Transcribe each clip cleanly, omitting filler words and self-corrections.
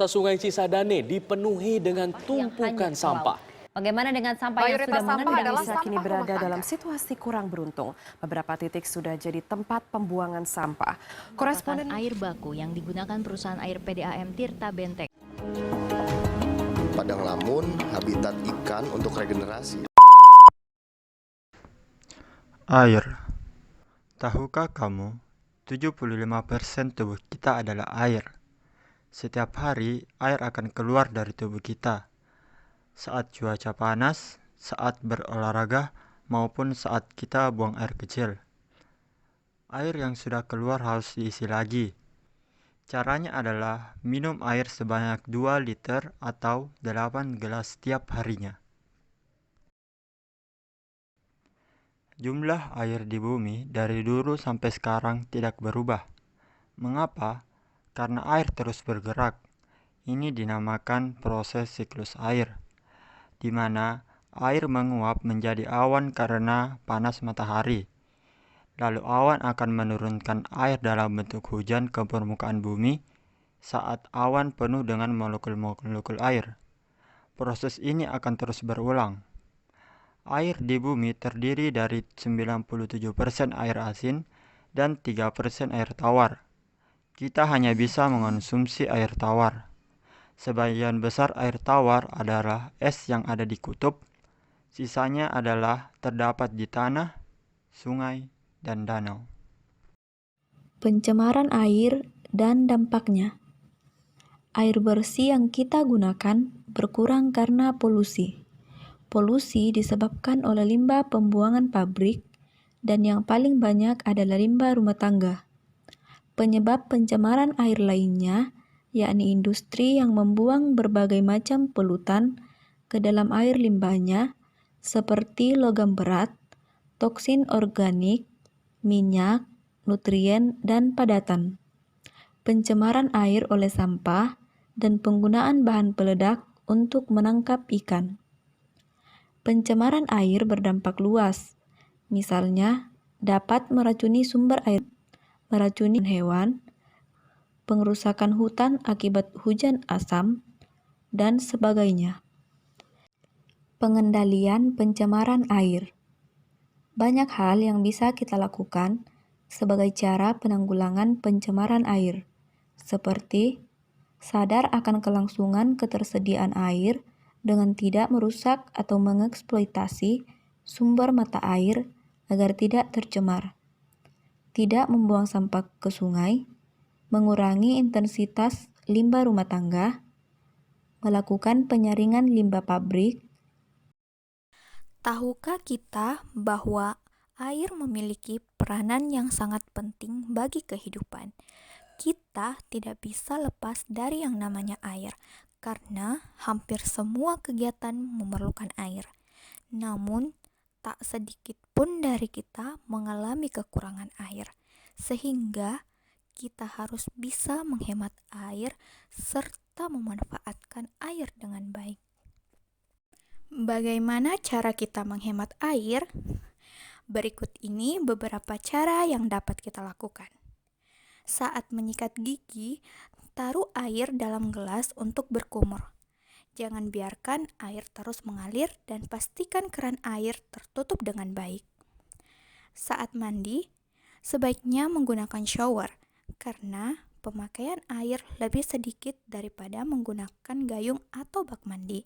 Sungai Cisadane dipenuhi dengan tumpukan sampah. Bagaimana dengan sampah yang sudah mengandung Desa kini berada dalam situasi kurang beruntung. Beberapa titik sudah jadi tempat pembuangan sampah. Koresponden air baku yang digunakan perusahaan air PDAM Tirta Benteng. Padang lamun, habitat ikan untuk regenerasi. Air. Tahukah kamu, 75% tubuh kita adalah air. Setiap hari, air akan keluar dari tubuh kita. Saat cuaca panas, saat berolahraga, maupun saat kita buang air kecil. Air yang sudah keluar harus diisi lagi. Caranya adalah minum air sebanyak 2 liter atau 8 gelas setiap harinya. Jumlah air di bumi dari dulu sampai sekarang tidak berubah. Mengapa? Karena air terus bergerak. Ini dinamakan proses siklus air, di mana air menguap menjadi awan karena panas matahari. Lalu awan akan menurunkan air dalam bentuk hujan ke permukaan bumi saat awan penuh dengan molekul-molekul air. Proses ini akan terus berulang. Air di bumi terdiri dari 97% air asin dan 3% air tawar. Kita hanya bisa mengonsumsi air tawar. Sebagian besar air tawar adalah es yang ada di kutub. Sisanya adalah terdapat di tanah, sungai, dan danau. Pencemaran air dan dampaknya. Air bersih yang kita gunakan berkurang karena polusi. Polusi disebabkan oleh limbah pembuangan pabrik dan yang paling banyak adalah limbah rumah tangga. Penyebab pencemaran air lainnya yakni industri yang membuang berbagai macam polutan ke dalam air limbahnya seperti logam berat, toksin organik, minyak, nutrien, dan padatan. Pencemaran air oleh sampah dan penggunaan bahan peledak untuk menangkap ikan. Pencemaran air berdampak luas, misalnya dapat meracuni sumber air, meracuni hewan, pengerusakan hutan akibat hujan asam, dan sebagainya. Pengendalian pencemaran air. Banyak hal yang bisa kita lakukan sebagai cara penanggulangan pencemaran air, seperti sadar akan kelangsungan ketersediaan air dengan tidak merusak atau mengeksploitasi sumber mata air agar tidak tercemar, tidak membuang sampah ke sungai, mengurangi intensitas limbah rumah tangga, melakukan penyaringan limbah pabrik. Tahukah kita bahwa air memiliki peranan yang sangat penting bagi kehidupan? Kita tidak bisa lepas dari yang namanya air, karena hampir semua kegiatan memerlukan air. Namun, tak sedikit pun dari kita mengalami kekurangan air, sehingga kita harus bisa menghemat air serta memanfaatkan air dengan baik. Bagaimana cara kita menghemat air? Berikut ini beberapa cara yang dapat kita lakukan. Saat menyikat gigi, taruh air dalam gelas untuk berkumur. Jangan biarkan air terus mengalir dan pastikan keran air tertutup dengan baik. Saat mandi, sebaiknya menggunakan shower karena pemakaian air lebih sedikit daripada menggunakan gayung atau bak mandi.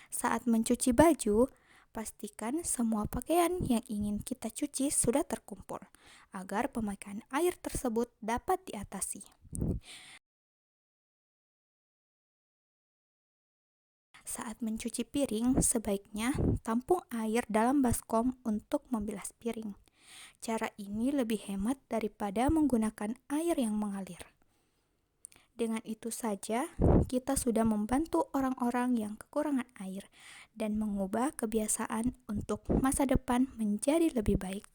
Saat mencuci baju, pastikan semua pakaian yang ingin kita cuci sudah terkumpul, agar pemakaian air tersebut dapat diatasi. Saat mencuci piring, sebaiknya tampung air dalam baskom untuk membilas piring. Cara ini lebih hemat daripada menggunakan air yang mengalir. Dengan itu saja, kita sudah membantu orang-orang yang kekurangan air dan mengubah kebiasaan untuk masa depan menjadi lebih baik.